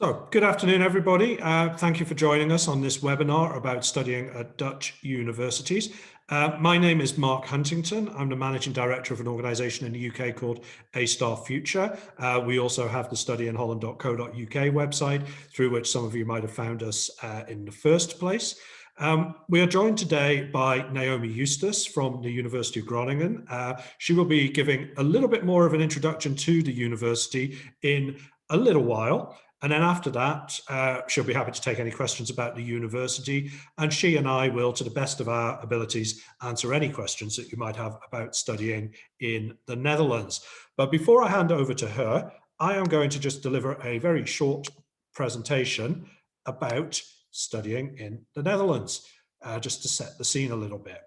So, good afternoon, everybody. Thank you for joining us on this webinar about studying at Dutch universities. My name is Mark Huntington. I'm the Managing Director of an organisation in the UK called A Star Future. We also have the studyinholland.co.uk website, through which some of you might have found us in the first place. We are joined today by Naomi Eustace from the University of Groningen. She will be giving a little bit more of an introduction to the university in a little while. And then after that, she'll be happy to take any questions about the university, and she and I will, to the best of our abilities, answer any questions that you might have about studying in the Netherlands. But before I hand over to her, I am going to just deliver a very short presentation about studying in the Netherlands, just to set the scene a little bit.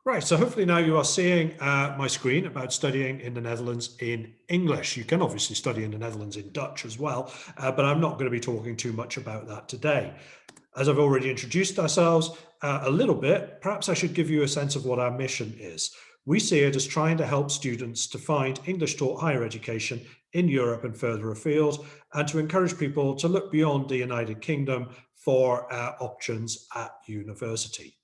Right, so hopefully now you are seeing my screen about studying in the Netherlands in English. You can obviously study in the Netherlands in Dutch as well, but I'm not going to be talking too much about that today. As I've already introduced ourselves a little bit, perhaps I should give you a sense of what our mission is. We see it as trying to help students to find English taught higher education in Europe and further afield, and to encourage people to look beyond the United Kingdom for options at university.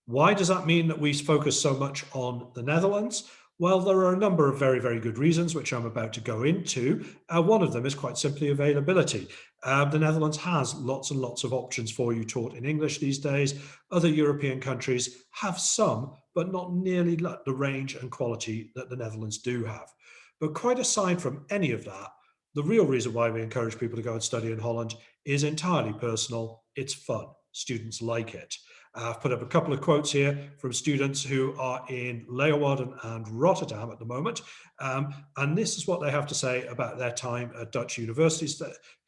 Why does that mean that we focus so much on the Netherlands? Well, there are a number of very, very good reasons, which I'm about to go into. One of them is quite simply availability. The Netherlands has lots and lots of options for you taught in English these days. Other European countries have some, but not nearly the range and quality that the Netherlands do have. But quite aside from any of that, the real reason why we encourage people to go and study in Holland is entirely personal. It's fun. Students like it. I've put up a couple of quotes here from students who are in Leeuwarden and Rotterdam at the moment. And this is what they have to say about their time at Dutch universities.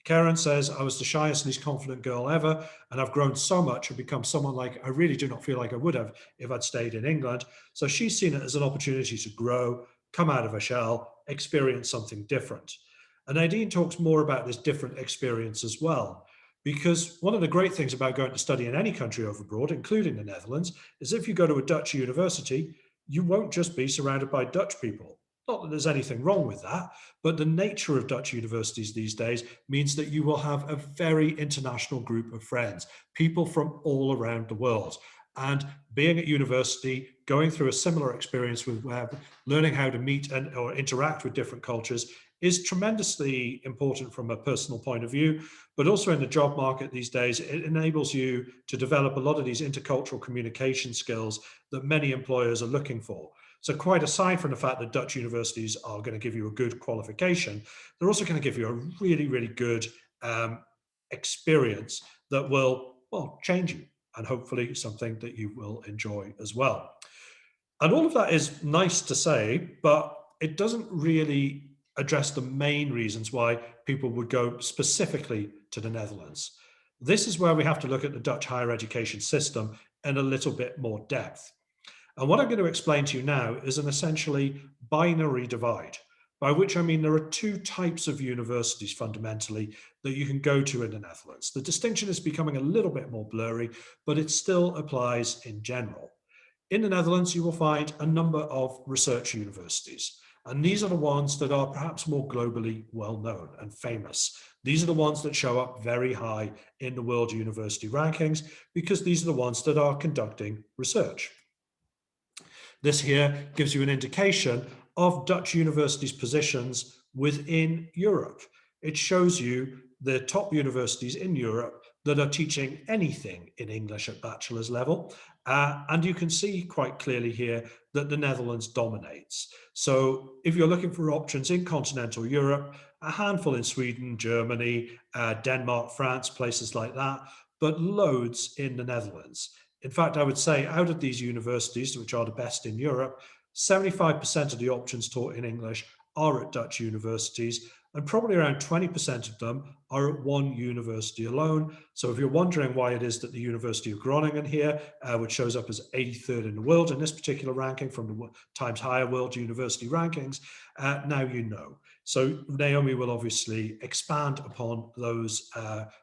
Karen says, "I was the shyest, least confident girl ever, and I've grown so much and become someone like I really do not feel like I would have if I'd stayed in England." So she's seen it as an opportunity to grow, come out of a shell, experience something different. And Nadine talks more about this different experience as well. Because one of the great things about going to study in any country over abroad, including the Netherlands, is if you go to a Dutch university, you won't just be surrounded by Dutch people. Not that there's anything wrong with that, but the nature of Dutch universities these days means that you will have a very international group of friends, people from all around the world. And being at university, going through a similar experience with learning how to meet or interact with different cultures is tremendously important from a personal point of view, but also in the job market these days, it enables you to develop a lot of these intercultural communication skills that many employers are looking for. So quite aside from the fact that Dutch universities are going to give you a good qualification, they're also going to give you a really, really good experience that will, well, change you, and hopefully something that you will enjoy as well. And all of that is nice to say, but it doesn't really address the main reasons why people would go specifically to the Netherlands. This is where we have to look at the Dutch higher education system in a little bit more depth. And what I'm going to explain to you now is an essentially binary divide, by which I mean there are two types of universities fundamentally that you can go to in the Netherlands. The distinction is becoming a little bit more blurry, but it still applies in general. In the Netherlands, you will find a number of research universities. And these are the ones that are perhaps more globally well known and famous. These are the ones that show up very high in the world university rankings because these are the ones that are conducting research. This here gives you an indication of Dutch universities' positions within Europe. It shows you the top universities in Europe that are teaching anything in English at bachelor's level. And you can see quite clearly here that the Netherlands dominates. So if you're looking for options in continental Europe, a handful in Sweden, Germany, Denmark, France, places like that, but loads in the Netherlands. In fact, I would say out of these universities, which are the best in Europe, 75% of the options taught in English are at Dutch universities, and probably around 20% of them are at one university alone. So if you're wondering why it is that the University of Groningen here, which shows up as 83rd in the world in this particular ranking from the Times Higher World University Rankings, now you know. So Naomi will obviously expand upon those,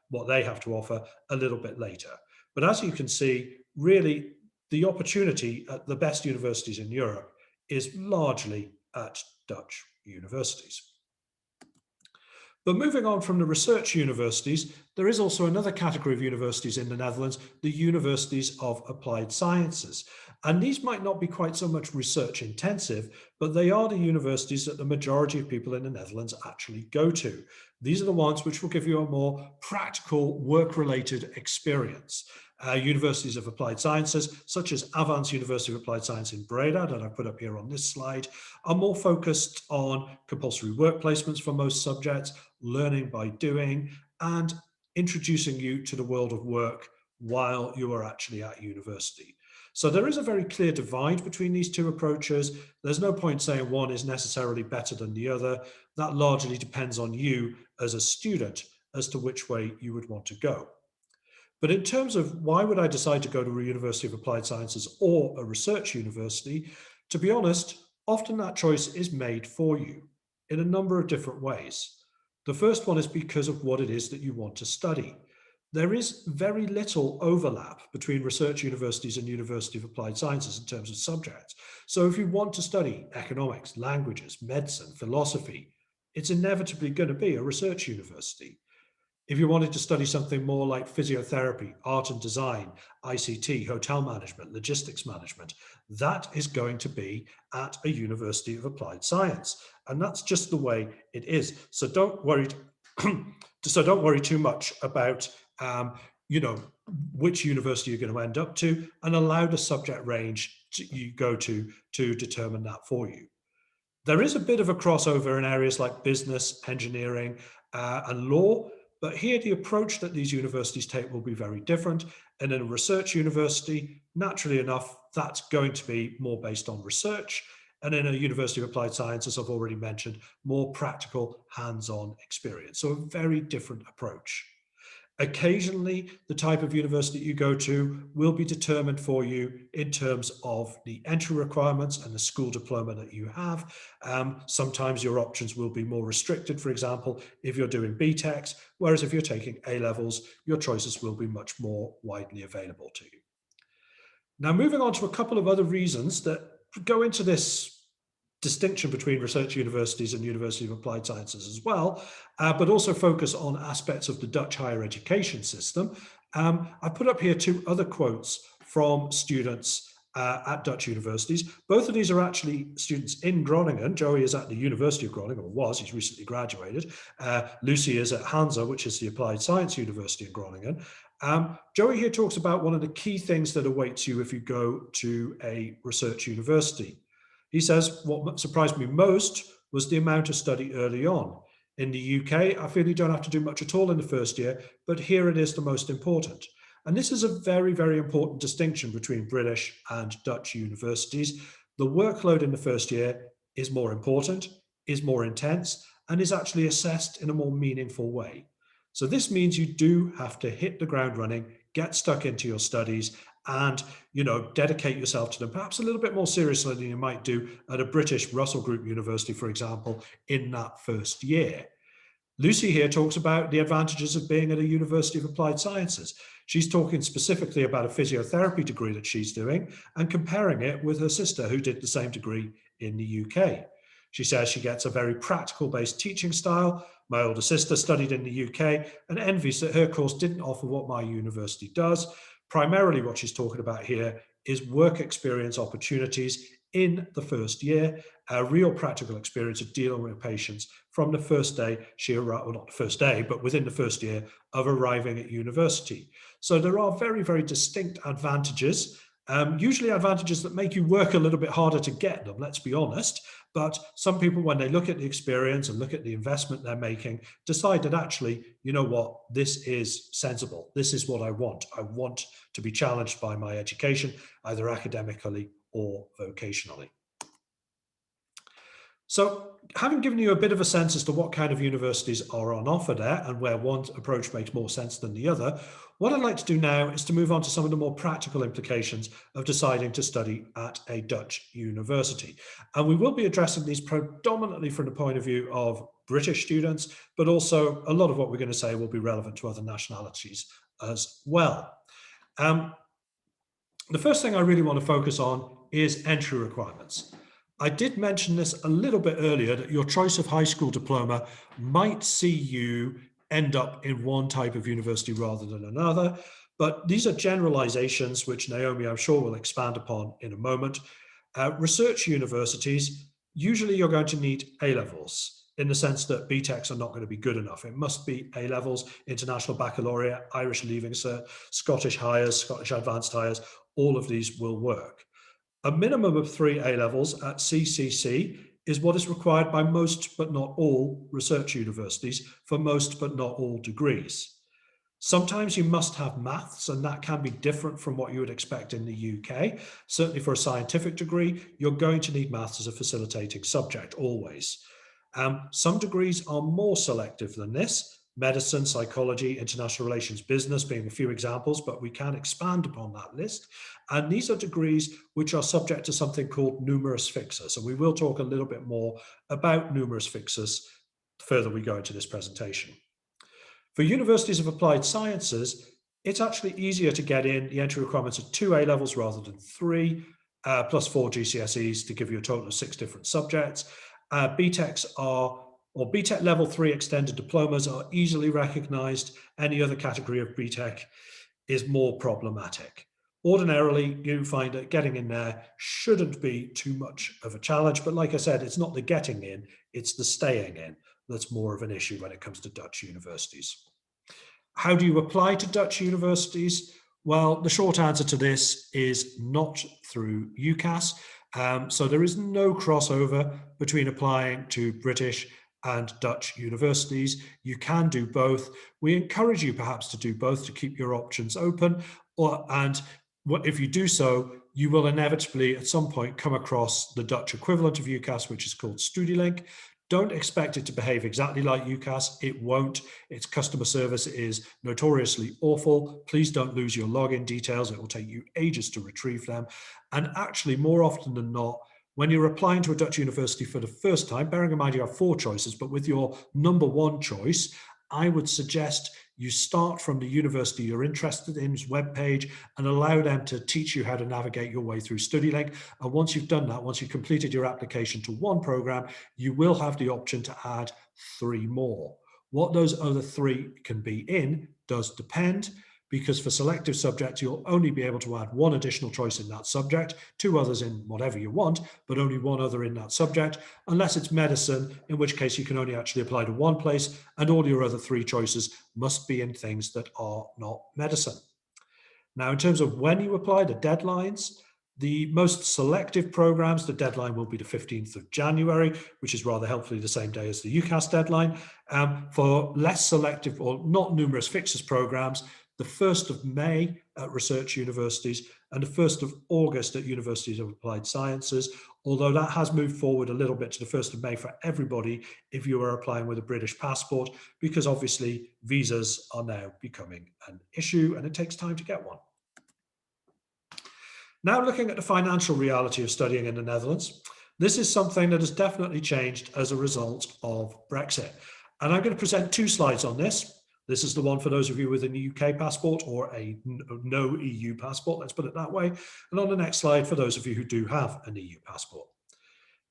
what they have to offer a little bit later. But as you can see, really the opportunity at the best universities in Europe is largely at Dutch universities. But moving on from the research universities, there is also another category of universities in the Netherlands, the universities of applied sciences. And these might not be quite so much research intensive, but they are the universities that the majority of people in the Netherlands actually go to. These are the ones which will give you a more practical work-related experience. Universities of applied sciences, such as Avans University of Applied Science in Breda, that I put up here on this slide, are more focused on compulsory work placements for most subjects, learning by doing, and introducing you to the world of work while you are actually at university. So there is a very clear divide between these two approaches. There's no point saying one is necessarily better than the other. That largely depends on you as a student as to which way you would want to go. But in terms of why would I decide to go to a University of Applied Sciences or a research university, to be honest, often that choice is made for you in a number of different ways. The first one is because of what it is that you want to study. There is very little overlap between research universities and University of Applied Sciences in terms of subjects. So if you want to study economics, languages, medicine, philosophy, it's inevitably going to be a research university. If you wanted to study something more like physiotherapy, art and design, ICT, hotel management, logistics management, that is going to be at a University of Applied Science. And that's just the way it is. So don't worry, don't worry too much about which university you're going to end up to, and allow the subject range you go to determine that for you. There is a bit of a crossover in areas like business, engineering, and law, but here the approach that these universities take will be very different. And in a research university, naturally enough, that's going to be more based on research. And in a University of Applied Science, as I've already mentioned, more practical, hands-on experience. So a very different approach. Occasionally, the type of university you go to will be determined for you in terms of the entry requirements and the school diploma that you have. Sometimes your options will be more restricted, for example, if you're doing BTECs, whereas if you're taking A-levels, your choices will be much more widely available to you. Now, moving on to a couple of other reasons that go into this distinction between research universities and University of Applied Sciences as well, but also focus on aspects of the Dutch higher education system. I put up here two other quotes from students at Dutch universities. Both of these are actually students in Groningen. Joey is at the University of Groningen, or was, he's recently graduated. Lucy is at Hansa, which is the Applied Science University in Groningen. Joey here talks about one of the key things that awaits you if you go to a research university. He says, what surprised me most was the amount of study early on. In the UK, I feel you don't have to do much at all in the first year, but here it is the most important. And this is a very, very important distinction between British and Dutch universities. The workload in the first year is more important, is more intense, and is actually assessed in a more meaningful way. So this means you do have to hit the ground running, get stuck into your studies, and dedicate yourself to them perhaps a little bit more seriously than you might do at a British Russell Group university, for example, in that first year. Lucy here talks about the advantages of being at a University of Applied Sciences. She's talking specifically about a physiotherapy degree that she's doing and comparing it with her sister who did the same degree in the UK. She says she gets a very practical-based teaching style. My older sister studied in the UK and envies that her course didn't offer what my university does. Primarily what she's talking about here is work experience opportunities in the first year, a real practical experience of dealing with patients from the first day she arrived, well, not the first day, but within the first year of arriving at university. So there are very, very distinct advantages, usually advantages that make you work a little bit harder to get them, let's be honest. But some people, when they look at the experience and look at the investment they're making, decide that actually, you know what, this is sensible. This is what I want. I want to be challenged by my education, either academically or vocationally. So having given you a bit of a sense as to what kind of universities are on offer there and where one approach makes more sense than the other, what I'd like to do now is to move on to some of the more practical implications of deciding to study at a Dutch university. And we will be addressing these predominantly from the point of view of British students, but also a lot of what we're going to say will be relevant to other nationalities as well. The first thing I really want to focus on is entry requirements. I did mention this a little bit earlier that your choice of high school diploma might see you end up in one type of university rather than another. But these are generalizations, which Naomi, I'm sure, will expand upon in a moment. Research universities, usually you're going to need A levels in the sense that BTECs are not going to be good enough. It must be A levels, International Baccalaureate, Irish Leaving Cert, Scottish Highers, Scottish Advanced Highers, all of these will work. A minimum of 3 A levels at CCC is what is required by most but not all research universities for most but not all degrees. Sometimes you must have maths, and that can be different from what you would expect in the UK. Certainly for a scientific degree, you're going to need maths as a facilitating subject always. Some degrees are more selective than this. Medicine, psychology, international relations, business being a few examples, but we can expand upon that list. And these are degrees which are subject to something called numerus fixus. And we will talk a little bit more about numerus fixus the further we go into this presentation. For universities of applied sciences, it's actually easier to get in. The entry requirements are 2 A levels rather than 3, plus 4 GCSEs to give you a total of 6 different subjects. BTECs are, or BTEC level 3 extended diplomas are easily recognized. Any other category of BTEC is more problematic. Ordinarily, you find that getting in there shouldn't be too much of a challenge. But like I said, it's not the getting in, it's the staying in that's more of an issue when it comes to Dutch universities. How do you apply to Dutch universities? Well, the short answer to this is not through UCAS. So there is no crossover between applying to British and Dutch universities. You can do both. We encourage you perhaps to do both to keep your options open. And if you do so, you will inevitably at some point come across the Dutch equivalent of UCAS, which is called StudyLink. Don't expect it to behave exactly like UCAS. It won't. Its customer service is notoriously awful. Please don't lose your login details. It will take you ages to retrieve them. And actually, more often than not, when you're applying to a Dutch university for the first time, bearing in mind you have 4 choices, but with your number 1 choice, I would suggest you start from the university you're interested in's webpage and allow them to teach you how to navigate your way through StudyLink. And once you've done that, once you've completed your application to one program, you will have the option to add 3 more. What those other 3 can be in does depend, because for selective subjects, you'll only be able to add 1 additional choice in that subject, 2 others in whatever you want, but only 1 other in that subject, unless it's medicine, in which case you can only actually apply to 1 place, and all your other 3 choices must be in things that are not medicine. Now, in terms of when you apply, the deadlines, the most selective programs, the deadline will be the 15th of January, which is rather helpfully the same day as the UCAS deadline. For less selective or not numerous fixes programs, the 1st of May at research universities and the 1st of August at universities of applied sciences, although that has moved forward a little bit to the 1st of May for everybody if you are applying with a British passport, because obviously visas are now becoming an issue and it takes time to get one. Now looking at the financial reality of studying in the Netherlands, this is something that has definitely changed as a result of Brexit. And I'm going to present 2 slides on this. This is the one for those of you with a UK passport or a no EU passport, let's put it that way. And on the next slide, for those of you who do have an EU passport.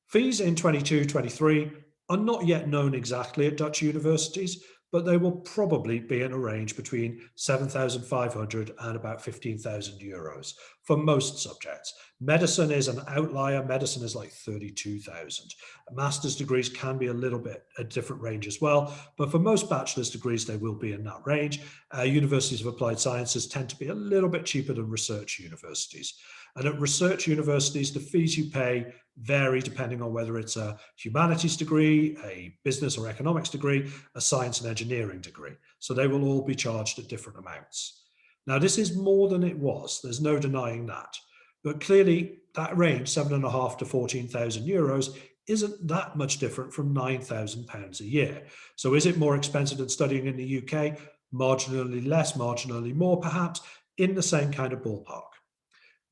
Fees in 22-23 are not yet known exactly at Dutch universities, but they will probably be in a range between 7,500 and about 15,000 euros for most subjects. Medicine is an outlier. Medicine is like 32,000. Master's degrees can be a little bit a different range as well, but for most bachelor's degrees, they will be in that range. Universities of applied sciences tend to be a little bit cheaper than research universities. And at research universities, the fees you pay vary depending on whether it's a humanities degree, a business or economics degree, a science and engineering degree. So they will all be charged at different amounts. Now, this is more than it was. There's no denying that. But clearly, that range, 7,500 to 14,000 euros, isn't that much different from £9,000 a year. So is it more expensive than studying in the UK? Marginally less, marginally more, perhaps, in the same kind of ballpark.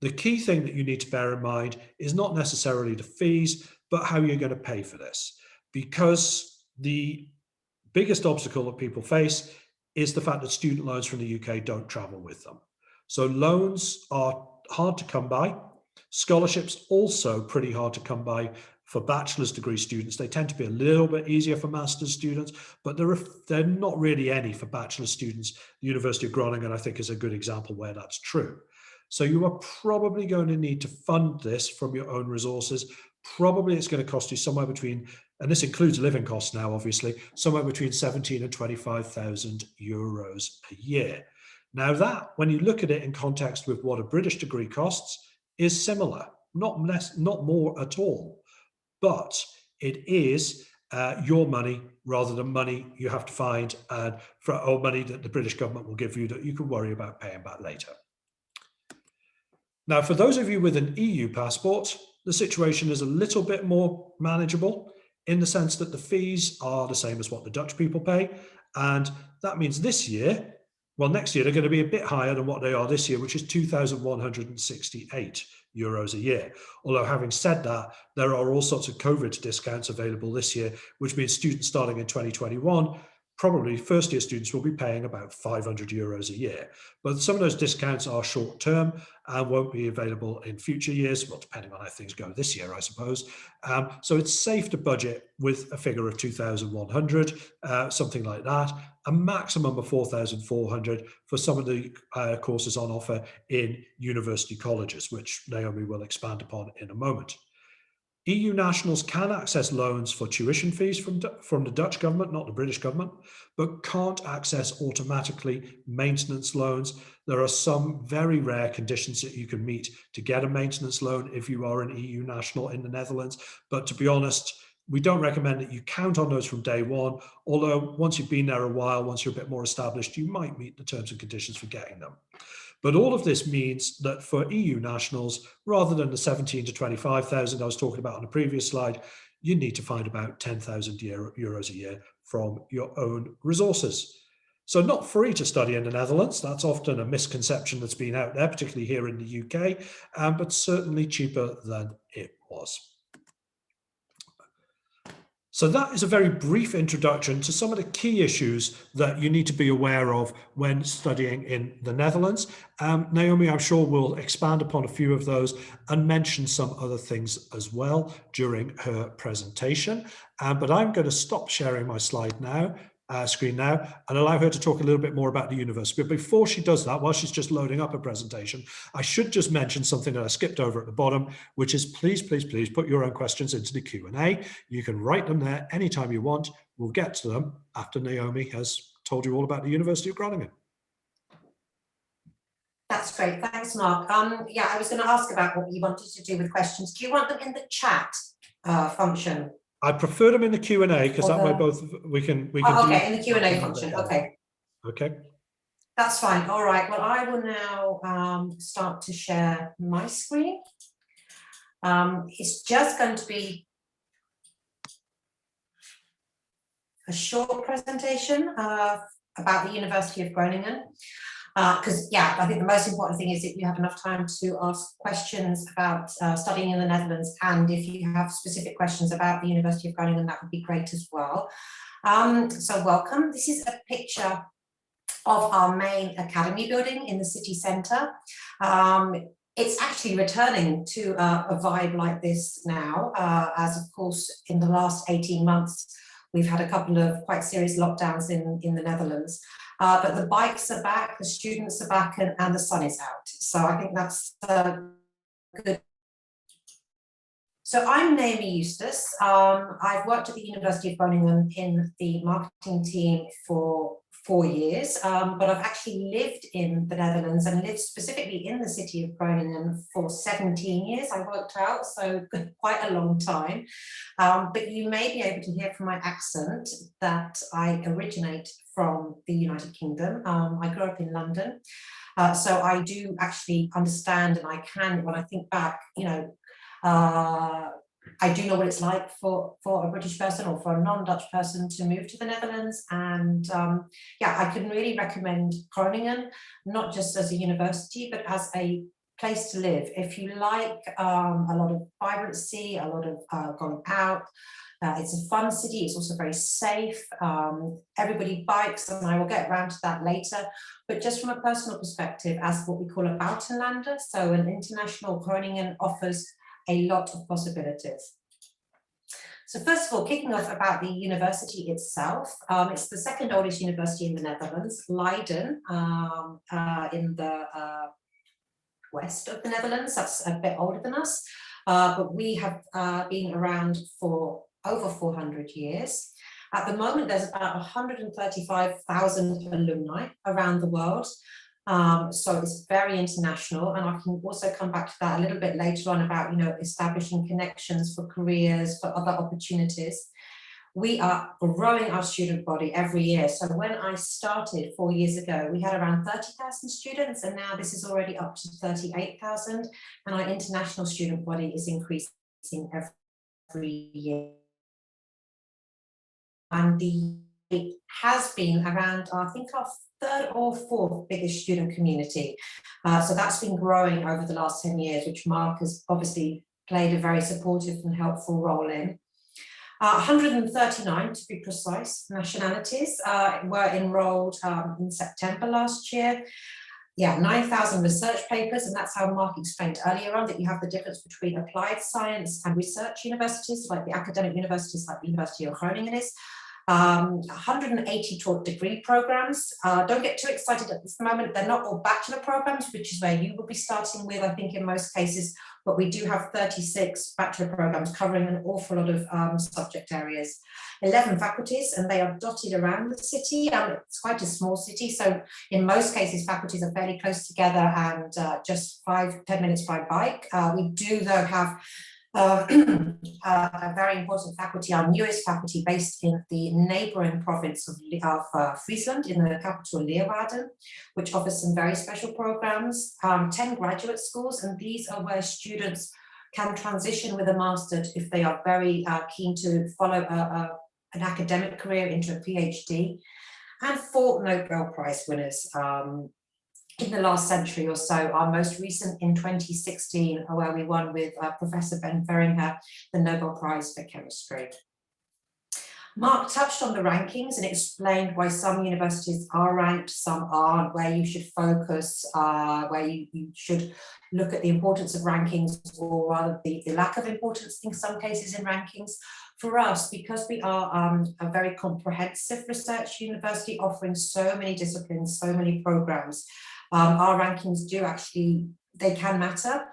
The key thing that you need to bear in mind is not necessarily the fees, but how you're going to pay for this. Because the biggest obstacle that people face is the fact that student loans from the UK don't travel with them. So loans are hard to come by. Scholarships also pretty hard to come by for bachelor's degree students. They tend to be a little bit easier for master's students, but they're not really any for bachelor's students. The University of Groningen, I think, is a good example where that's true. So you are probably going to need to fund this from your own resources. Probably it's going to cost you somewhere between, and this includes living costs now, obviously, somewhere between 17 and 25,000 euros a year. Now that, when you look at it in context with what a British degree costs, is similar, not less, not more at all. But it is your money rather than money you have to find or money that the British government will give you that you can worry about paying back later. Now, for those of you with an EU passport, the situation is a little bit more manageable in the sense that the fees are the same as what the Dutch people pay. And that means this year, well, next year, they're going to be a bit higher than what they are this year, which is 2,168 euros a year. Although having said that, there are all sorts of COVID discounts available this year, which means students starting in 2021, probably first year students will be paying about 500 euros a year. But some of those discounts are short term and won't be available in future years, well, depending on how things go this year, I suppose. So it's safe to budget with a figure of 2,100, something like that, a maximum of 4,400 for some of the courses on offer in university colleges, which Naomi will expand upon in a moment. EU nationals can access loans for tuition fees from the Dutch government, not the British government, but can't access automatically maintenance loans. There are some very rare conditions that you can meet to get a maintenance loan if you are an EU national in the Netherlands. But to be honest, we don't recommend that you count on those from day one, although once you've been there a while, once you're a bit more established, you might meet the terms and conditions for getting them. But all of this means that for EU nationals, rather than the 17 to 25,000 I was talking about on the previous slide, you need to find about 10,000 euros a year from your own resources. So not free to study in the Netherlands. That's often a misconception that's been out there, particularly here in the UK, but certainly cheaper than it was. So that is a very brief introduction to some of the key issues that you need to be aware of when studying in the Netherlands. Naomi, I'm sure, will expand upon a few of those and mention some other things as well during her presentation. But I'm going to stop sharing my slide now. Screen now and allow her to talk a little bit more about the university. But before she does that, while she's just loading up a presentation, I should just mention something that I skipped over at the bottom, which is please put your own questions into the Q&A. You can write them there anytime you want. We'll get to them after Naomi has told you all about the University of Groningen. That's great. Thanks, Mark. Yeah, I was going to ask about what you wanted to do with questions. Do you want them in the chat function? I prefer them in the Q&A because that way both we can okay, in the Q&A function. Okay. That's fine. All right. Well, I will now start to share my screen. It's just going to be a short presentation about the University of Groningen. Because, yeah, I think the most important thing is that you have enough time to ask questions about studying in the Netherlands, and if you have specific questions about the University of Groningen, that would be great as well. So welcome. This is a picture of our main academy building in the city centre. It's actually returning to a vibe like this now, as of course in the last 18 months we've had a couple of quite serious lockdowns in the Netherlands. But the bikes are back, the students are back, and the sun is out. So I think that's good. So I'm Naomi Eustace. I've worked at the University of Groningen in the marketing team for 4 years, but I've actually lived in the Netherlands and lived specifically in the city of Groningen for 17 years. I worked out, so quite a long time. But you may be able to hear from my accent that I originate from the United Kingdom. I grew up in London, so I do actually understand, and I can, when I think back, you know, I do know what it's like for a British person or for a non-Dutch person to move to the Netherlands, and yeah, I can really recommend Groningen, not just as a university, but as a place to live. If you like a lot of vibrancy, a lot of going out, it's a fun city, it's also very safe. Everybody bikes, and I will get around to that later. But just from a personal perspective, as what we call a Buitenlander, so an international, Groningen offers a lot of possibilities. So first of all, kicking off about the university itself, it's the second oldest university in the Netherlands, Leiden, in the west of the Netherlands. That's a bit older than us, but we have been around for over 400 years. At the moment, there's about 135,000 alumni around the world. So it's very international, and I can also come back to that a little bit later on about, establishing connections for careers, for other opportunities. We are growing our student body every year. So when I started 4 years ago, we had around 30,000 students, and now this is already up to 38,000, and our international student body is increasing every year. And it has been around, I think, our third or fourth biggest student community. So that's been growing over the last 10 years, which Mark has obviously played a very supportive and helpful role in. 139, to be precise, nationalities were enrolled in September last year. Yeah, 9,000 research papers, and that's how Mark explained earlier on, that you have the difference between applied science and research universities, like the academic universities like the University of Groningen is. 180 taught degree programs. Don't get too excited at this moment. They're not all bachelor programs, which is where you will be starting with, I think, in most cases, but we do have 36 bachelor programs covering an awful lot of subject areas. 11 faculties, and they are dotted around the city. It's quite a small city, so in most cases, faculties are fairly close together and just 5-10 minutes by bike. We do, though, have a very important faculty, our newest faculty, based in the neighbouring province of Friesland, in the capital Leeuwarden, which offers some very special programs. 10 graduate schools, and these are where students can transition with a master's if they are very keen to follow an academic career into a PhD, and 4 Nobel Prize winners in the last century or so. Our most recent in 2016, where we won with Professor Ben Veringer the Nobel Prize for Chemistry. Mark touched on the rankings and explained why some universities are ranked, some aren't, where you should focus, where you should look at the importance of rankings, or rather the lack of importance in some cases in rankings. For us, because we are a very comprehensive research university offering so many disciplines, so many programs, our rankings do actually, they can matter.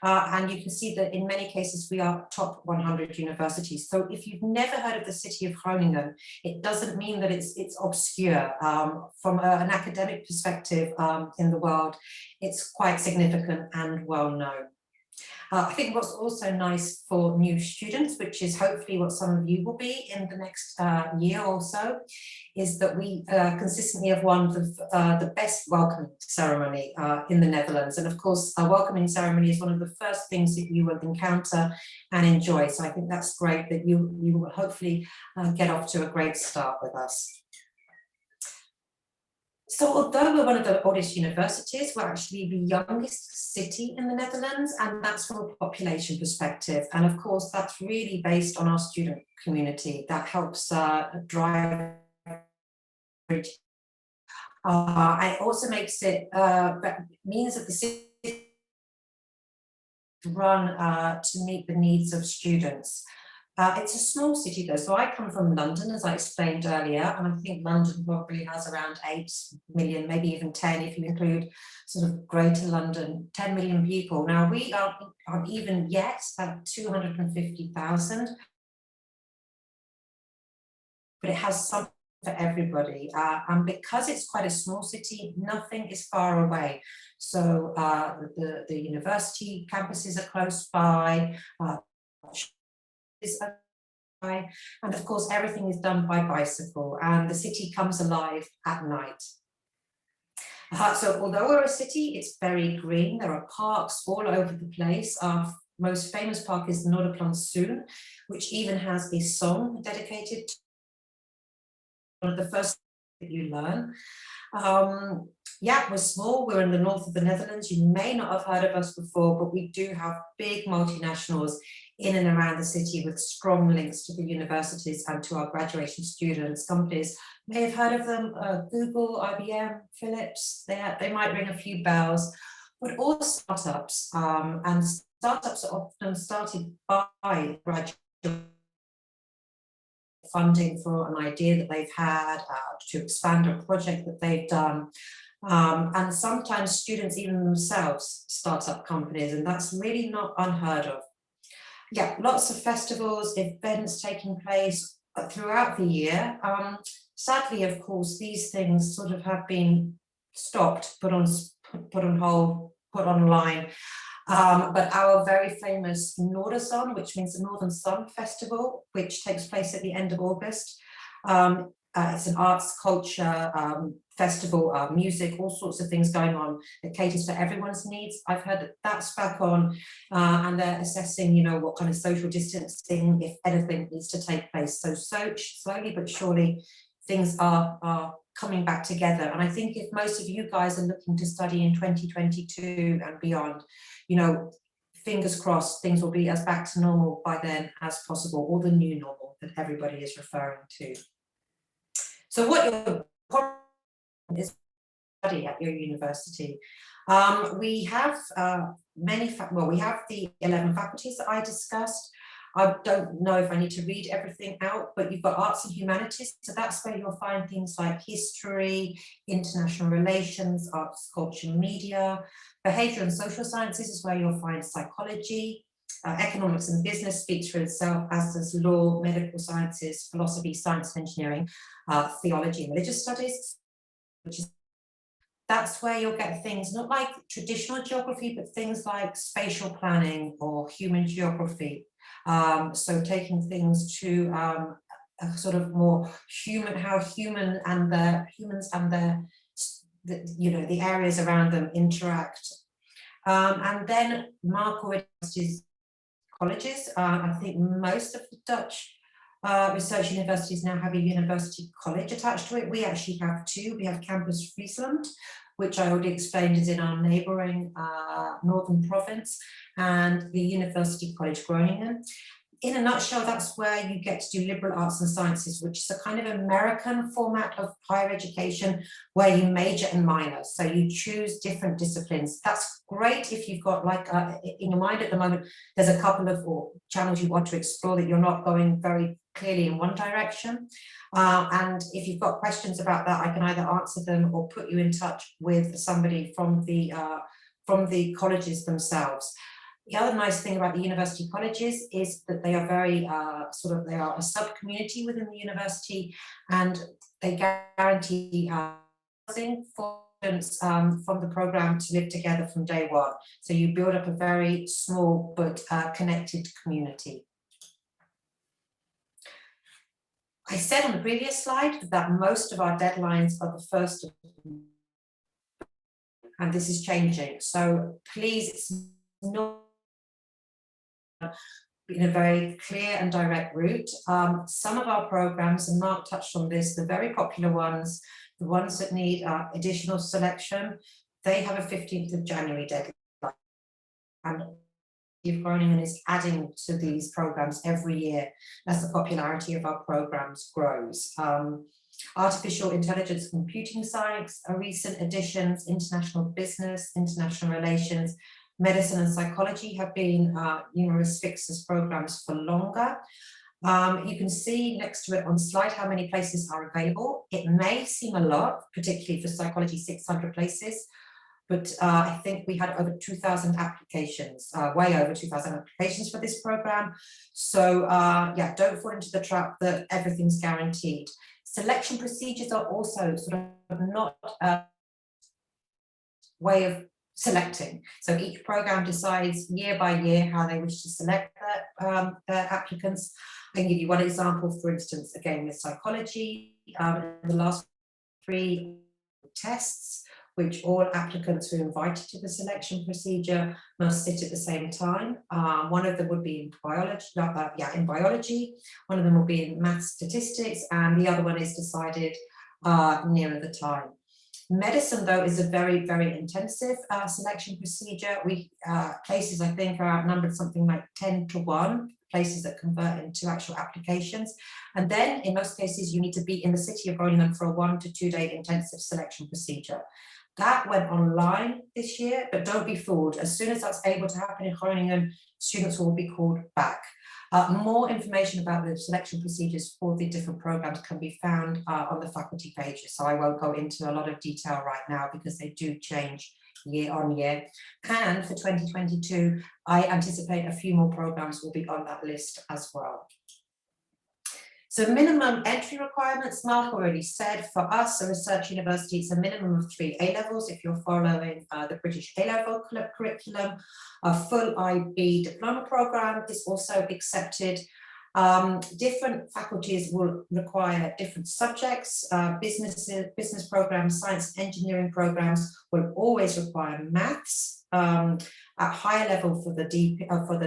And you can see that in many cases we are top 100 universities. So if you've never heard of the city of Groningen, it doesn't mean that it's obscure. From an academic perspective in the world, it's quite significant and well known. I think what's also nice for new students, which is hopefully what some of you will be in the next year or so, is that we consistently have won the best welcoming ceremony in the Netherlands. And of course, a welcoming ceremony is one of the first things that you will encounter and enjoy. So I think that's great that you will hopefully get off to a great start with us. So although we're one of the oldest universities, we're actually the youngest city in the Netherlands, and that's from a population perspective. And of course, that's really based on our student community that helps drive. It also makes it, means that the city run to meet the needs of students. It's a small city though, so I come from London, as I explained earlier, and I think London probably has around 8 million, maybe even 10 if you include sort of Greater London, 10 million people. Now we aren't even yet at 250,000, but it has something for everybody. And because it's quite a small city, nothing is far away. So the university campuses are close by, and of course everything is done by bicycle, and the city comes alive at night. So although we're a city, it's very green. There are parks all over the place. Our most famous park is the Noorderplantsoen, which even has a song dedicated to one of the first you learn. Yeah, we're small, we're in the north of the Netherlands. You may not have heard of us before, but we do have big multinationals in and around the city with strong links to the universities and to our graduation students. Companies may have heard of them, Google, IBM, Philips, they might ring a few bells, but all startups, and startups are often started by graduate funding for an idea that they've had, to expand a project that they've done. And sometimes students even themselves start up companies, and that's really not unheard of. Yeah, lots of festivals, events taking place throughout the year. Sadly, of course, these things sort of have been stopped, put on hold, put online. But our very famous Noorderzon, which means the Northern Sun Festival, which takes place at the end of August. It's an arts, culture, festival, music, all sorts of things going on that caters for everyone's needs. I've heard that that's back on, and they're assessing, what kind of social distancing, if anything, needs to take place. So slowly but surely, things are coming back together. And I think if most of you guys are looking to study in 2022 and beyond, fingers crossed, things will be as back to normal by then as possible, or the new normal that everybody is referring to. So what your is study at your university. We have we have the 11 faculties that I discussed. I don't know if I need to read everything out, but you've got arts and humanities. So that's where you'll find things like history, international relations, arts, culture, media. Behavioral and social sciences is where you'll find psychology. Economics and business speaks for itself, as does law, medical sciences, philosophy, science and engineering, theology and religious studies, that's where you'll get things not like traditional geography, but things like spatial planning or human geography. So taking things to a sort of more human, how humans and the areas around them interact. And then Marco University's colleges. I think most of the Dutch research universities now have a university college attached to it. We actually have two. We have Campus Friesland, which I already explained is in our neighbouring northern province, and the University College Groningen. In a nutshell, that's where you get to do liberal arts and sciences, which is a kind of American format of higher education where you major and minor. So you choose different disciplines. That's great if you've got in your mind at the moment, there's a couple of channels you want to explore that you're not going very clearly in one direction. And if you've got questions about that, I can either answer them or put you in touch with somebody from the colleges themselves. The other nice thing about the university colleges is that they are very they are a sub-community within the university, and they guarantee housing for students from the program to live together from day one. So you build up a very small but connected community. I said on the previous slide that most of our deadlines are the 1st of and this is changing. So please, it's not in a very clear and direct route. Some of our programs, and Mark touched on this, the very popular ones, the ones that need additional selection, they have a 15th of January deadline. And University of Groningen is adding to these programs every year as the popularity of our programs grows. Artificial intelligence, computing science are recent additions. International business, international relations, medicine and psychology have been numerous fixes programs for longer. You can see next to it on slide how many places are available. It may seem a lot, particularly for psychology, 600 places, but I think we had over 2,000 applications, way over 2,000 applications for this program. So yeah, don't fall into the trap that everything's guaranteed. Selection procedures are also sort of not a way of selecting. So each program decides year by year how they wish to select their applicants. I can give you one example, for instance, again with psychology, the last 3 tests, which all applicants who are invited to the selection procedure must sit at the same time. One of them would be in biology, one of them will be in maths statistics, and the other one is decided nearer the time. Medicine, though, is a very, very intensive selection procedure. Places, I think, are outnumbered something like 10 to 1, places that convert into actual applications. And then, in most cases, you need to be in the city of Groningen for a 1 to 2 day intensive selection procedure. That went online this year, but don't be fooled. As soon as that's able to happen in Groningen, students will be called back. More information about the selection procedures for the different programs can be found on the faculty pages. So I won't go into a lot of detail right now because they do change year on year. And for 2022, I anticipate a few more programs will be on that list as well. So minimum entry requirements, Mark already said, for us, a research university, it's a minimum of 3 A-levels if you're following the British A-level curriculum. A full IB diploma program is also accepted. Different faculties will require different subjects. Business programs, science and engineering programs will always require maths. At higher level for the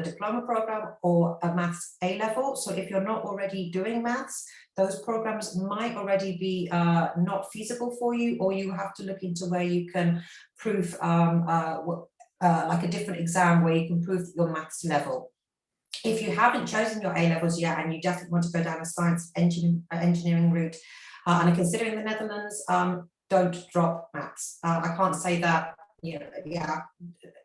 diploma program, or a maths A level. So if you're not already doing maths, those programs might already be not feasible for you, or you have to look into where you can prove like a different exam where you can prove your maths level. If you haven't chosen your A levels yet and you definitely want to go down a science engineering route and are considering the Netherlands, don't drop maths. I can't say that. Yeah,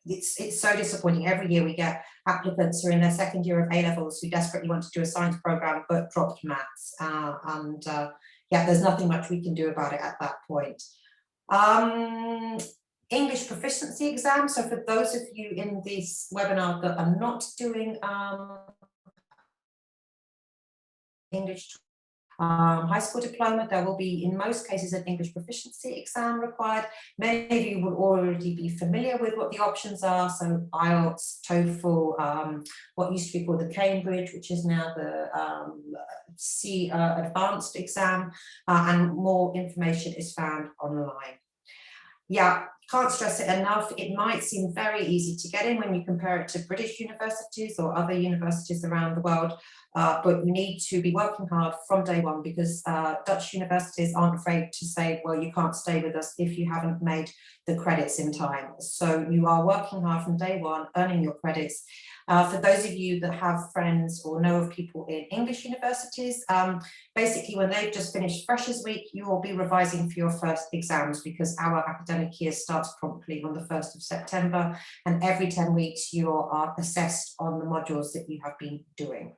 it's so disappointing. Every year we get applicants who are in their second year of A levels who desperately want to do a science program but dropped maths, yeah, there's nothing much we can do about it at that point. English proficiency exam. So for those of you in this webinar that are not doing English high school diploma, there will be in most cases an English proficiency exam required. Many of you will already be familiar with what the options are, so IELTS, TOEFL, what used to be called the Cambridge, which is now the C advanced exam, and more information is found online. Yeah, can't stress it enough. It might seem very easy to get in when you compare it to British universities or other universities around the world, but you need to be working hard from day one, because Dutch universities aren't afraid to say, well, you can't stay with us if you haven't made the credits in time. So you are working hard from day one, earning your credits. For those of you that have friends or know of people in English universities, basically when they've just finished Freshers Week, you will be revising for your first exams, because our academic year starts promptly on the 1st of September, and every 10 weeks you are assessed on the modules that you have been doing.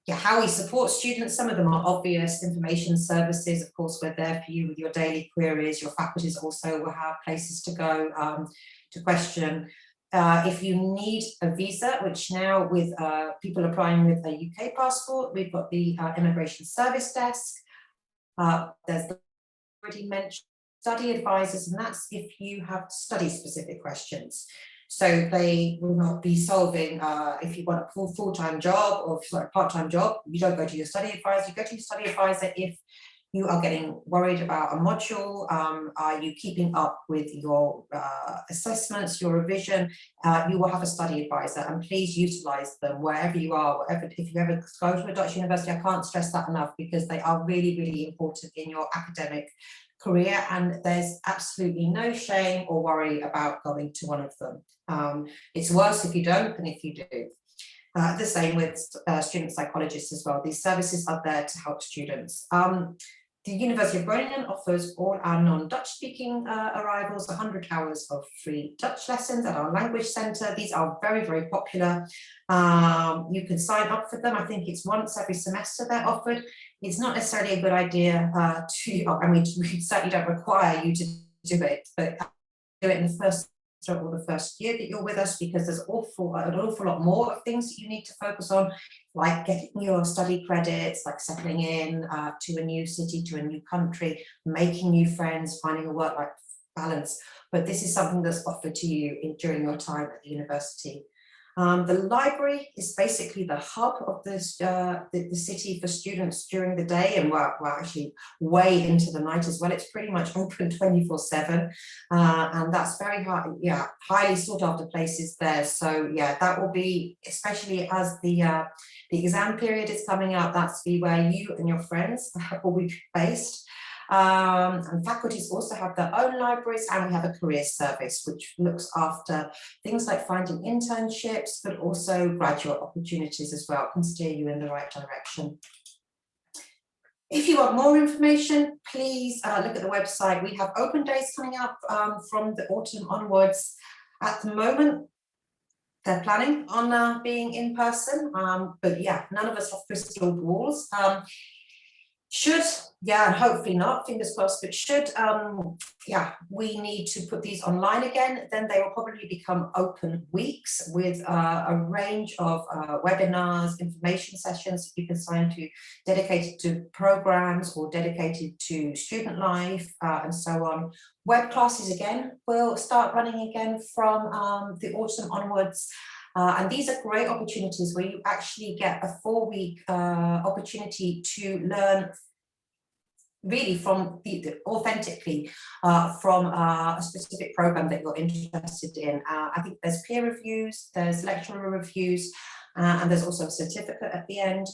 Yeah, how we support students, some of them are obvious. Information services, of course, we're there for you with your daily queries. Your faculties also will have places to go to question. If you need a visa, which now with people applying with a UK passport, we've got the Immigration Service Desk. There's the already mentioned study advisors, and that's if you have study-specific questions. So they will not be solving, if you want a full-time job or a part-time job, you don't go to your study advisor, you go to your study advisor if you are getting worried about a module, are you keeping up with your assessments, your revision, you will have a study advisor, and please utilize them wherever you are, if you ever go to a Dutch university, I can't stress that enough, because they are really, really important in your academic career, and there's absolutely no shame or worry about going to one of them. It's worse if you don't than if you do. The same with student psychologists as well. These services are there to help students. The University of Groningen offers all our non-Dutch speaking arrivals 100 hours of free Dutch lessons at our language centre. These are very, very popular. You can sign up for them. I think it's once every semester they're offered. It's not necessarily a good idea I mean, we certainly don't require you to do it, but do it in the first or the first year that you're with us, because there's an awful lot more of things that you need to focus on, like getting your study credits, like settling in to a new city, to a new country, making new friends, finding a work-life balance. But this is something that's offered to you during your time at the university. The library is basically the hub of this, the city for students during the day, and we're actually way into the night as well. It's pretty much open 24/7, and that's very high, highly sought after places there. So yeah, that will be, especially as the exam period is coming up, that's be where you and your friends will be based. And faculties also have their own libraries, and we have a career service which looks after things like finding internships, but also graduate opportunities as well, can steer you in the right direction. If you want more information, please look at the website. We have open days coming up from the autumn onwards. At the moment, they're planning on being in person, but yeah, none of us have crystal balls. And hopefully not, fingers crossed, but should we need to put these online again, then they will probably become open weeks with a range of webinars, information sessions you can sign to, dedicated to programs or dedicated to student life, and so on. Web classes again will start running again from the autumn onwards. And these are great opportunities where you actually get a 4-week opportunity to learn really from authentically from a specific program that you're interested in. I think there's peer reviews, there's lecturer reviews, and there's also a certificate at the end.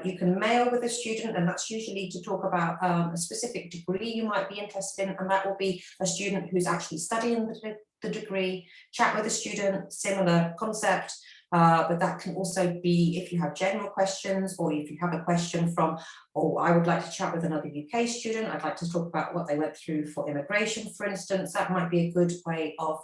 You can mail with a student, and that's usually to talk about a specific degree you might be interested in, and that will be a student who's actually studying the degree. Chat with a student, similar concept, but that can also be if you have general questions, or if you have a question from, I would like to chat with another UK student, I'd like to talk about what they went through for immigration, for instance. That might be a good way of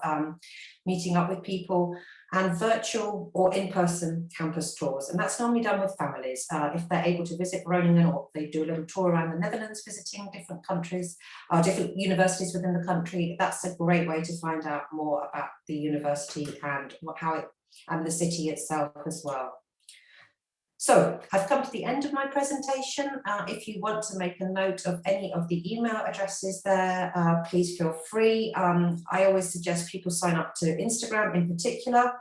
meeting up with people. And virtual or in-person campus tours, and that's normally done with families if they're able to visit Groningen, or they do a little tour around the Netherlands, visiting different countries, different universities within the country. That's a great way to find out more about the university and and the city itself as well. So I've come to the end of my presentation. If you want to make a note of any of the email addresses there, please feel free. I always suggest people sign up to Instagram in particular.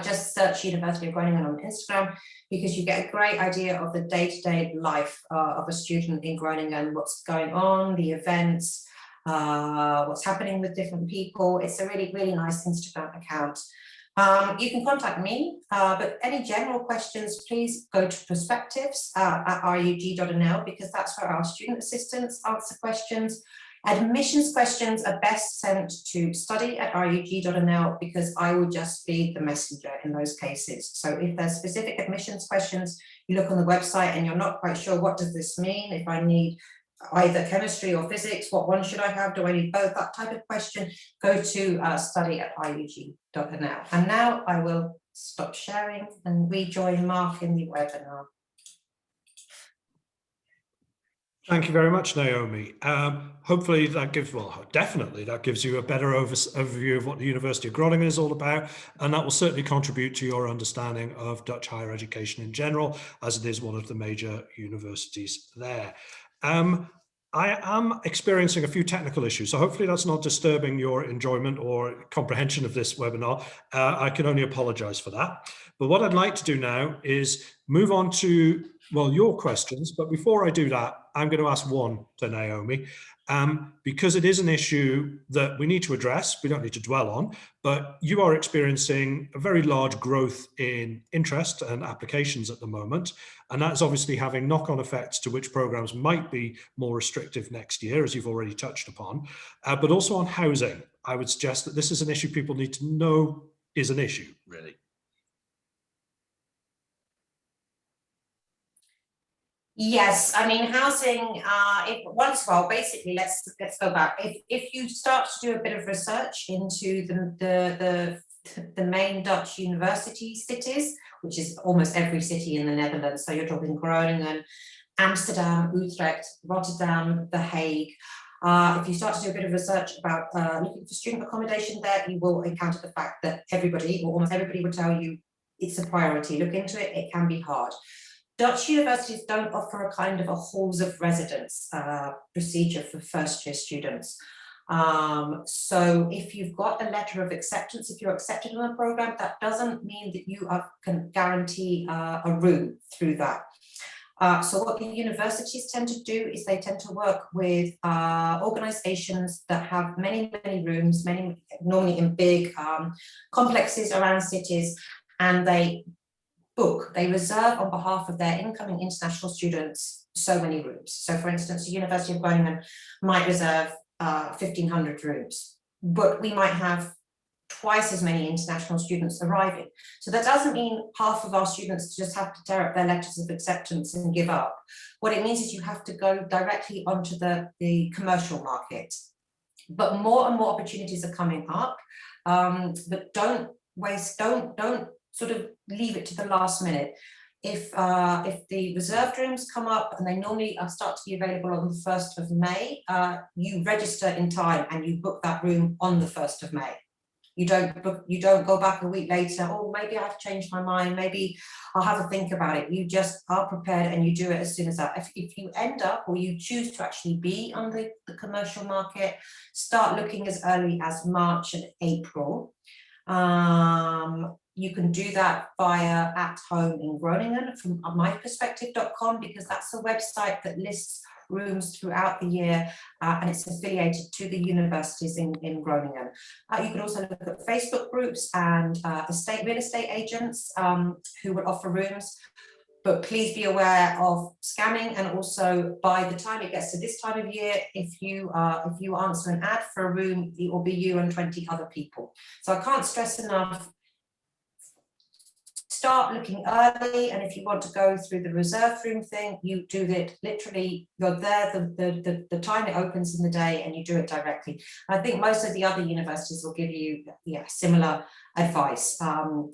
Just search University of Groningen on Instagram, because you get a great idea of the day-to-day life of a student in Groningen, what's going on, the events, what's happening with different people. It's a really, really nice Instagram account. You can contact me, but any general questions, please go to perspectives at rug.nl, because that's where our student assistants answer questions. Admissions questions are best sent to study@rug.nl, because I will just be the messenger in those cases. So if there's specific admissions questions, you look on the website and you're not quite sure, what does this mean? If I need either chemistry or physics, what one should I have? Do I need both? That type of question, go to study@rug.nl. And now I will stop sharing and rejoin Mark in the webinar. Thank you very much, Naomi. Hopefully that gives, definitely that gives you a better overview of what the University of Groningen is all about, and that will certainly contribute to your understanding of Dutch higher education in general, as it is one of the major universities there. I am experiencing a few technical issues, so hopefully that's not disturbing your enjoyment or comprehension of this webinar. I can only apologize for that. But what I'd like to do now is move on to, your questions. But before I do that, I'm going to ask one to Naomi, because it is an issue that we need to address. We don't need to dwell on, but you are experiencing a very large growth in interest and applications at the moment. And that's obviously having knock-on effects to which programs might be more restrictive next year, as you've already touched upon, but also on housing. I would suggest that this is an issue people need to know is an issue, really. Yes, I mean, housing, basically, let's go back. If you start to do a bit of research into the main Dutch university cities, which is almost every city in the Netherlands, so you're talking Groningen, Amsterdam, Utrecht, Rotterdam, The Hague. If you start to do a bit of research about looking for student accommodation there, you will encounter the fact that everybody, or almost everybody, will tell you it's a priority. Look into it, it can be hard. Dutch universities don't offer a kind of a halls of residence procedure for first-year students. So if you've got a letter of acceptance, if you're accepted in a program, that doesn't mean that you can guarantee a room through that. So what the universities tend to do is they tend to work with organizations that have many rooms, normally in big complexes around cities, and they reserve on behalf of their incoming international students so many rooms. So for instance, the University of Groningen might reserve 1,500 rooms, but we might have twice as many international students arriving. So that doesn't mean half of our students just have to tear up their letters of acceptance and give up. What it means is you have to go directly onto the commercial market. But more and more opportunities are coming up, but don't sort of leave it to the last minute. If the reserved rooms come up, and they normally start to be available on the 1st of May, you register in time and you book that room on the 1st of May. You don't go back a week later, oh, maybe I've changed my mind, maybe I'll have a think about it. You just are prepared and you do it as soon as that. If you end up, or you choose to actually be on the commercial market, start looking as early as March and April. You can do that via At Home in Groningen from myperspective.com, because that's a website that lists rooms throughout the year, and it's affiliated to the universities in Groningen. You can also look at Facebook groups and real estate agents who will offer rooms. But please be aware of scamming, and also by the time it gets to this time of year, if you answer an ad for a room, it will be you and 20 other people. So I can't stress enough, start looking early, and if you want to go through the reserved room thing, you do it literally, you're there the time it opens in the day, and you do it directly. I think most of the other universities will give you similar advice. After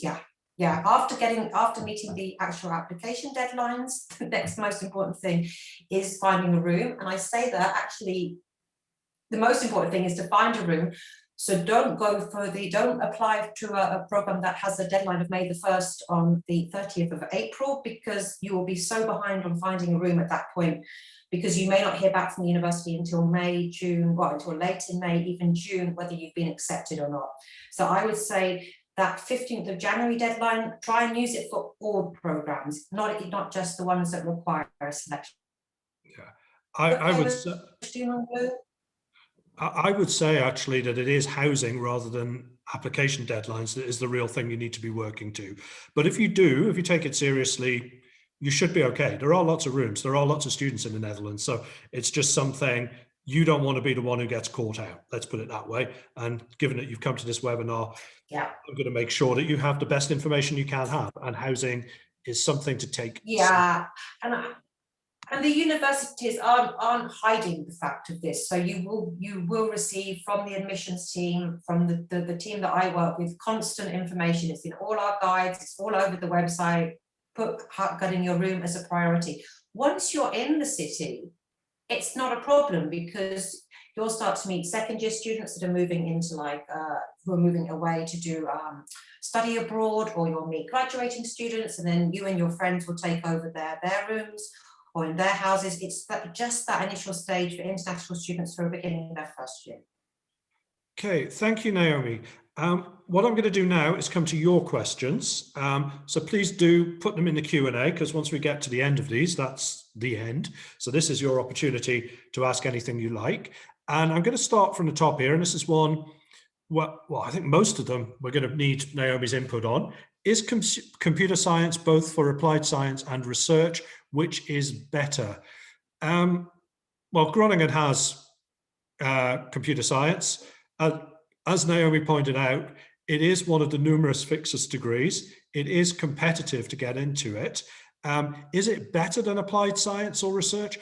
meeting the actual application deadlines, the next most important thing is finding a room. And I say that actually the most important thing is to find a room. So don't apply to a program that has a deadline of May the 1st on the 30th of April, because you will be so behind on finding a room at that point, because you may not hear back from the university until May, June, until late in May, even June, whether you've been accepted or not. So I would say that 15th of January deadline, try and use it for all programs, not just the ones that require a selection. Yeah, I would say actually that it is housing rather than application deadlines that is the real thing you need to be working to. But if you take it seriously, you should be okay. There are lots of rooms, there are lots of students in the Netherlands. So it's just something you don't want to be the one who gets caught out. Let's put it that way. And given that you've come to this webinar, I'm going to make sure that you have the best information you can have. And housing is something to take. Yeah, and the universities aren't hiding the fact of this. So you will receive from the admissions team, from the team that I work with, constant information. It's in all our guides, it's all over the website. Put getting your room as a priority. Once you're in the city, it's not a problem, because you'll start to meet second year students that are moving into who are moving away to do study abroad, or you'll meet graduating students, and then you and your friends will take over their rooms or in their houses. It's just that initial stage for international students who are beginning their first year. Okay, thank you, Naomi. What I'm going to do now is come to your questions. So please do put them in the Q&A, because once we get to the end of these, that's the end. So this is your opportunity to ask anything you like. And I'm going to start from the top here. And this is one, well, I think most of them we're going to need Naomi's input on. Is computer science both for applied science and research? Which is better? Well, Groningen has computer science. As Naomi pointed out, it is one of the numerous Fixus degrees. It is competitive to get into it. Is it better than applied science or research?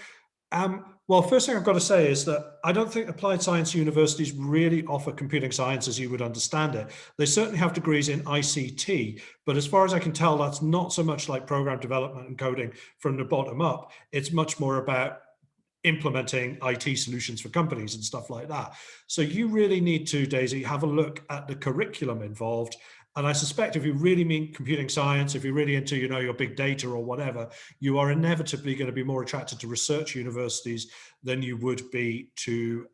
Well, first thing I've got to say is that I don't think applied science universities really offer computing science as you would understand it. They certainly have degrees in ICT, but as far as I can tell, that's not so much like program development and coding from the bottom up. It's much more about implementing IT solutions for companies and stuff like that. So you really need to, Daisy, have a look at the curriculum involved. And I suspect if you really mean computing science, if you're really into, your big data or whatever, you are inevitably going to be more attracted to research universities than you would be to,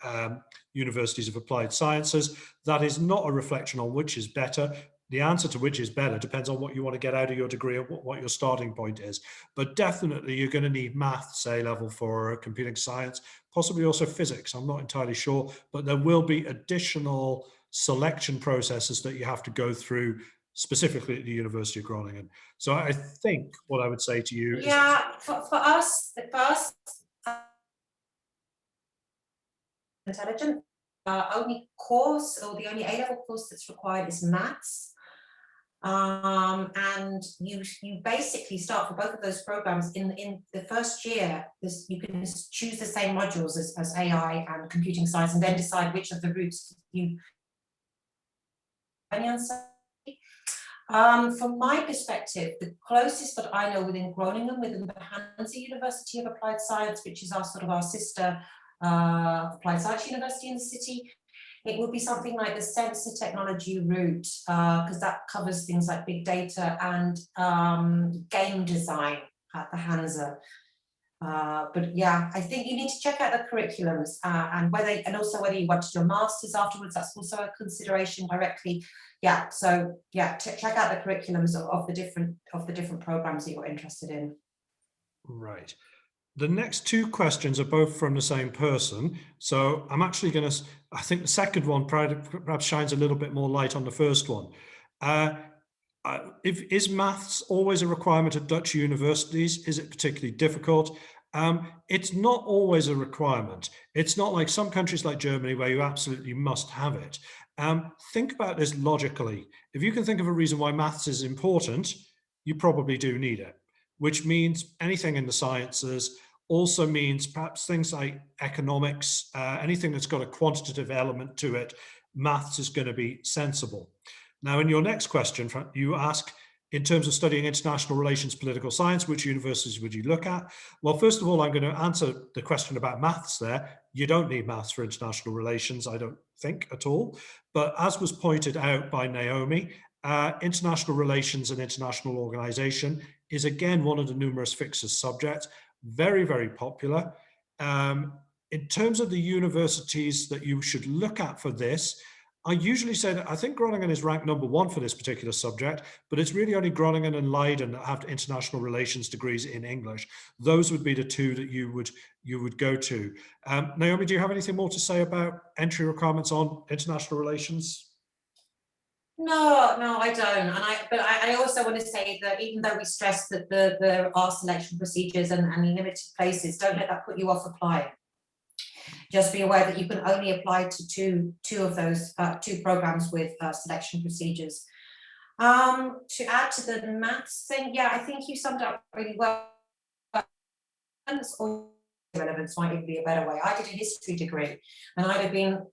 universities of applied sciences. That is not a reflection on which is better. The answer to which is better depends on what you want to get out of your degree and what your starting point is. But definitely you're going to need maths A level for computing science, possibly also physics. I'm not entirely sure, but there will be additional selection processes that you have to go through specifically at the University of Groningen. So I think what I would say to you is, Yeah, for us, the first intelligent only course, or the only A-level course that's required, is maths. And you basically start for both of those programs in the first year. You can choose the same modules as AI and computing science, and then decide which of the routes you. From my perspective, the closest that I know within Groningen, within the Hansa University of Applied Science, which is our sister applied science university in the city, it would be something like the sensor technology route, because that covers things like big data and game design at the Hansa. But yeah, I think you need to check out the curriculums and also whether you want to do a master's afterwards. That's also a consideration directly. Yeah, so yeah, check out the curriculums of the different programs that you're interested in. right. The next two questions are both from the same person. So I'm actually going to, I think the second one perhaps shines a little bit more light on the first one. Is maths always a requirement at Dutch universities? Is it particularly difficult? It's not always a requirement. It's not like some countries like Germany where you absolutely must have it. Think about this logically. If you can think of a reason why maths is important, you probably do need it, which means anything in the sciences, also means perhaps things like economics, anything that's got a quantitative element to it, maths is going to be sensible. Now, in your next question, you ask, in terms of studying international relations, political science, which universities would you look at? Well, first of all, I'm going to answer the question about maths there. You don't need maths for international relations, I don't think at all. But as was pointed out by Naomi, international relations and international organization is again one of the numerous fixes subjects. Very, very popular. In terms of the universities that you should look at for this, I usually say that I think Groningen is ranked #1 for this particular subject, but it's really only Groningen and Leiden that have international relations degrees in English. Those would be the two that you would go to. Naomi, do you have anything more to say about entry requirements on international relations? No, I don't. But I also want to say that even though we stress that there are selection procedures and limited places, don't let that put you off applying. Just be aware that you can only apply to two of those two programs with selection procedures. To add to the maths thing, yeah, I think you summed up really well. Or relevance might even be a better way. I did a history degree, and I'd have been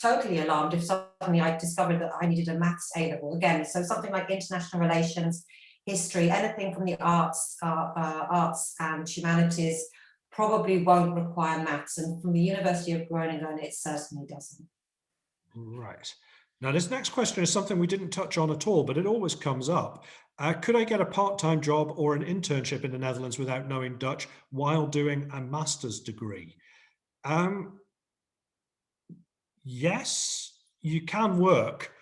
totally alarmed if suddenly I discovered that I needed a maths A-level again. So something like international relations, history, anything from the arts and humanities probably won't require maths, and from the University of Groningen, it certainly doesn't. Right. Now, this next question is something we didn't touch on at all, but it always comes up. Could I get a part-time job or an internship in the Netherlands without knowing Dutch while doing a master's degree? Yes, you can work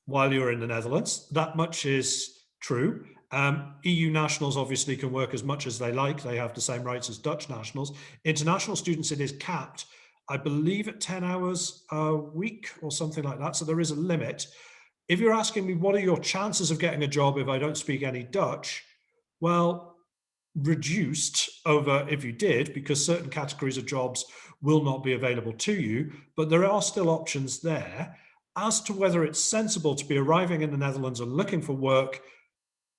while you're in the Netherlands. That much is true. EU nationals obviously can work as much as they like. They have the same rights as Dutch nationals. International students, it is capped, I believe, at 10 hours a week or something like that. So there is a limit. If you're asking me, what are your chances of getting a job if I don't speak any Dutch? Well, reduced over if you did, because certain categories of jobs will not be available to you, but there are still options there. As to whether it's sensible to be arriving in the Netherlands and looking for work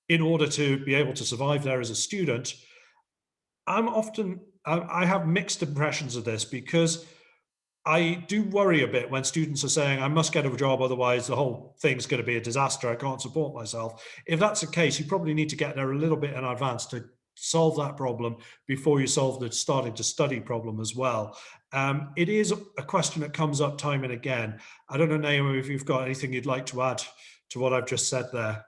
in order to be able to survive there as a student, I have mixed impressions of this, because I do worry a bit when students are saying, I must get a job, otherwise the whole thing's going to be a disaster, I can't support myself. If that's the case, you probably need to get there a little bit in advance to solve that problem before you solve the starting to study problem as well. It is a question that comes up time and again. I don't know, Naomi, if you've got anything you'd like to add to what I've just said there.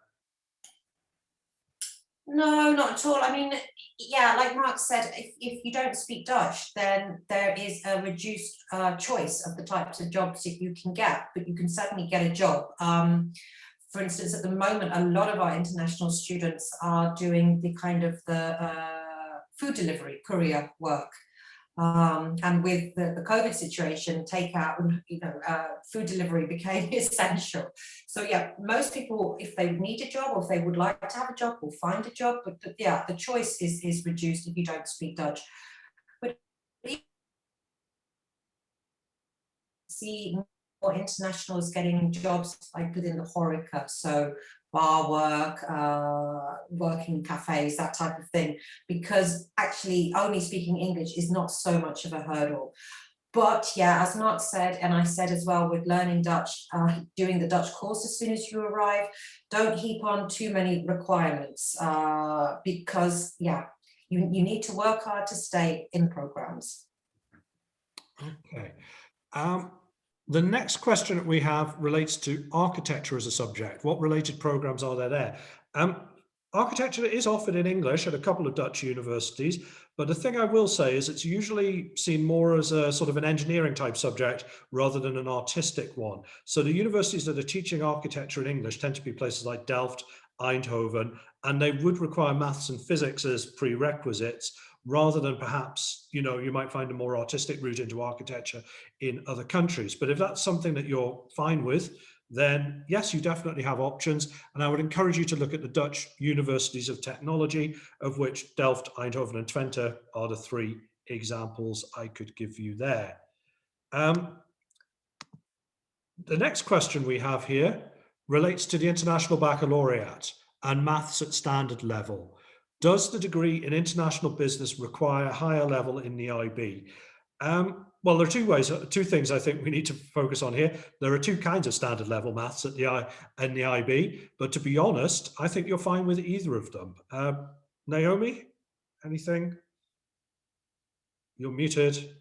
No, not at all. I mean, yeah, like Mark said, if you don't speak Dutch, then there is a reduced choice of the types of jobs that you can get, but you can certainly get a job. For instance, at the moment, a lot of our international students are doing the kind of the food delivery courier work. And with the COVID situation, takeout, food delivery became essential. So yeah, most people, if they need a job or if they would like to have a job, will find a job. But yeah, the choice is reduced if you don't speak Dutch. But see more internationals getting jobs like within the HoReCa, so bar work, working in cafes, that type of thing, because actually only speaking English is not so much of a hurdle. But yeah, as Mark said, and I said as well, with learning Dutch, doing the Dutch course as soon as you arrive, don't heap on too many requirements because yeah, you need to work hard to stay in programs. Okay. The next question that we have relates to architecture as a subject. What related programs are there? Architecture is offered in English at a couple of Dutch universities, but the thing I will say is it's usually seen more as a sort of an engineering type subject rather than an artistic one. So the universities that are teaching architecture in English tend to be places like Delft, Eindhoven, and they would require maths and physics as prerequisites rather than perhaps, you might find a more artistic route into architecture in other countries. But if that's something that you're fine with, then yes, you definitely have options. And I would encourage you to look at the Dutch universities of technology, of which Delft, Eindhoven, and Twente are the three examples I could give you there. The next question we have here relates to the International Baccalaureate and maths at standard level. Does the degree in international business require a higher level in the IB? Well, there are two things I think we need to focus on here. There are two kinds of standard level maths at in the IB, but to be honest, I think you're fine with either of them. Naomi, anything? You're muted.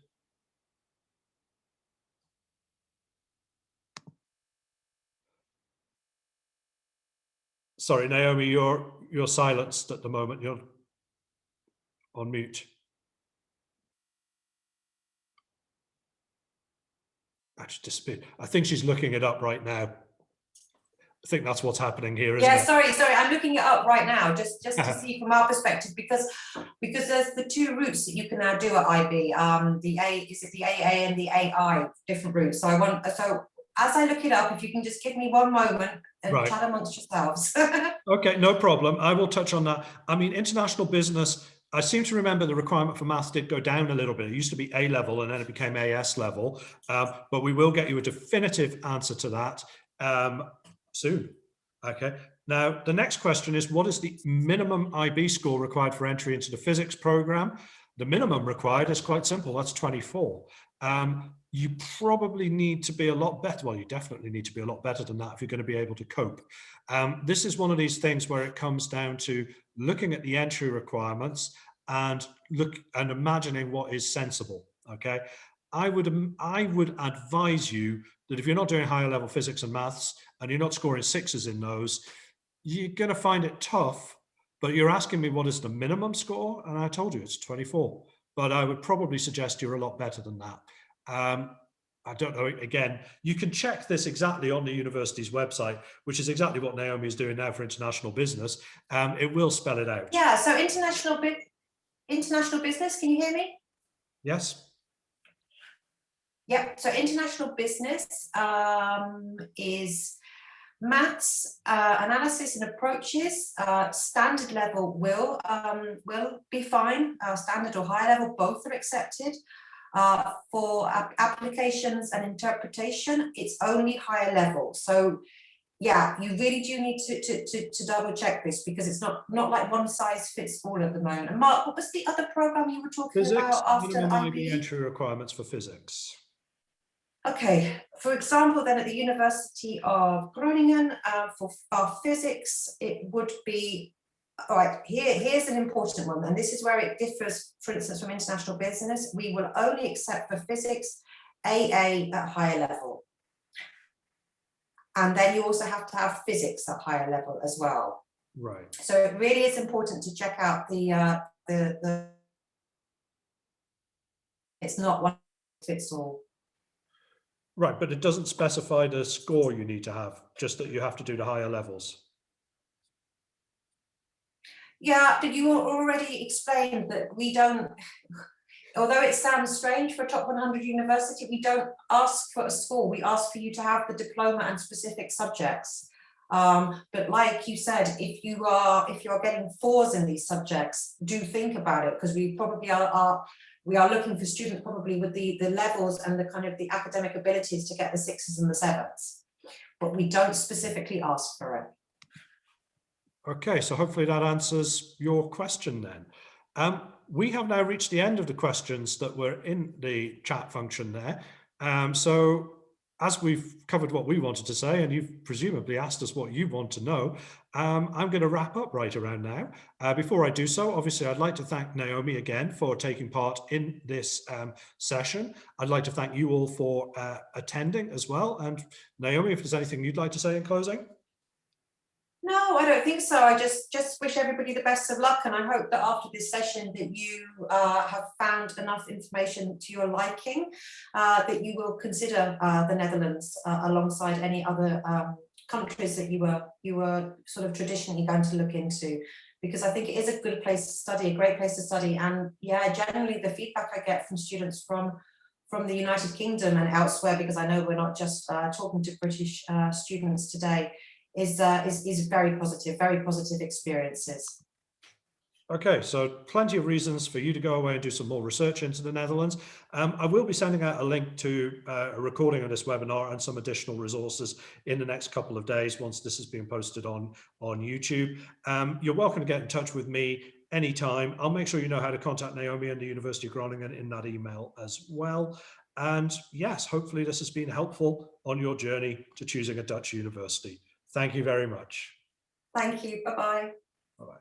Sorry, Naomi, you're silenced at the moment. You're on mute. Actually disappeared. I think she's looking it up right now. I think that's what's happening here, isn't it? Yeah, sorry, I'm looking it up right now, just to see from our perspective, because there's the two routes that you can now do at IB. The AA and the AI, different routes. So as I look it up, if you can just give me one moment and chat amongst yourselves. Okay, no problem. I will touch on that. I mean, international business, I seem to remember the requirement for maths did go down a little bit. It used to be A level and then it became AS level, but we will get you a definitive answer to that soon. Okay. Now, the next question is, what is the minimum IB score required for entry into the physics program? The minimum required is quite simple. That's 24. You probably need to be a lot better. Well, you definitely need to be a lot better than that if you're going to be able to cope. This is one of these things where it comes down to looking at the entry requirements and imagining what is sensible. Okay. I would advise you that if you're not doing higher level physics and maths and you're not scoring sixes in those, you're going to find it tough. But you're asking me what is the minimum score, and I told you it's 24. But I would probably suggest you're a lot better than that. I don't know. Again, you can check this exactly on the university's website, which is exactly what Naomi is doing now for international business. It will spell it out. Yeah. So international business. Can you hear me? Yes. Yep. So international business is maths, analysis and approaches. Standard level will be fine. Standard or higher level, both are accepted. For applications and interpretation, it's only higher level. So yeah, you really do need to double check this, because it's not like one size fits all at the moment. And Mark, what was the other program you were talking about after the IB? Entry requirements for physics. Okay, for example, then at the University of Groningen, for our physics, it would be, all right, here's an important one, and this is where it differs, for instance, from international business. We will only accept for physics AA at higher level. And then you also have to have physics at higher level as well. Right. So it really is important to check out the it's not one fits all. Right, but it doesn't specify the score you need to have, just that you have to do the higher levels. Yeah, but you already explained that we don't, although it sounds strange for a top 100 university, we don't ask for a score. We ask for you to have the diploma and specific subjects. But like you said, if you're getting 4s in these subjects, do think about it, because we probably we are looking for students probably with the levels and the kind of the academic abilities to get the 6s and the 7s. But we don't specifically ask for it. Okay, so hopefully that answers your question then. We have now reached the end of the questions that were in the chat function there. So as we've covered what we wanted to say, and you've presumably asked us what you want to know, I'm going to wrap up right around now. Before I do so, obviously, I'd like to thank Naomi again for taking part in this session. I'd like to thank you all for attending as well. And Naomi, if there's anything you'd like to say in closing? No, I don't think so. I just wish everybody the best of luck, and I hope that after this session that you have found enough information to your liking, that you will consider the Netherlands alongside any other countries that you were sort of traditionally going to look into, because I think it is a good place to study, a great place to study. And yeah, generally the feedback I get from students from the United Kingdom and elsewhere, because I know we're not just talking to British students today, is very positive experiences. Okay, so plenty of reasons for you to go away and do some more research into the Netherlands. I will be sending out a link to a recording of this webinar and some additional resources in the next couple of days once this is being posted on YouTube. You're welcome to get in touch with me anytime. I'll make sure you know how to contact Naomi and the University of Groningen in that email as well. And yes, hopefully this has been helpful on your journey to choosing a Dutch university. Thank you very much. Thank you. Bye-bye. Bye-bye.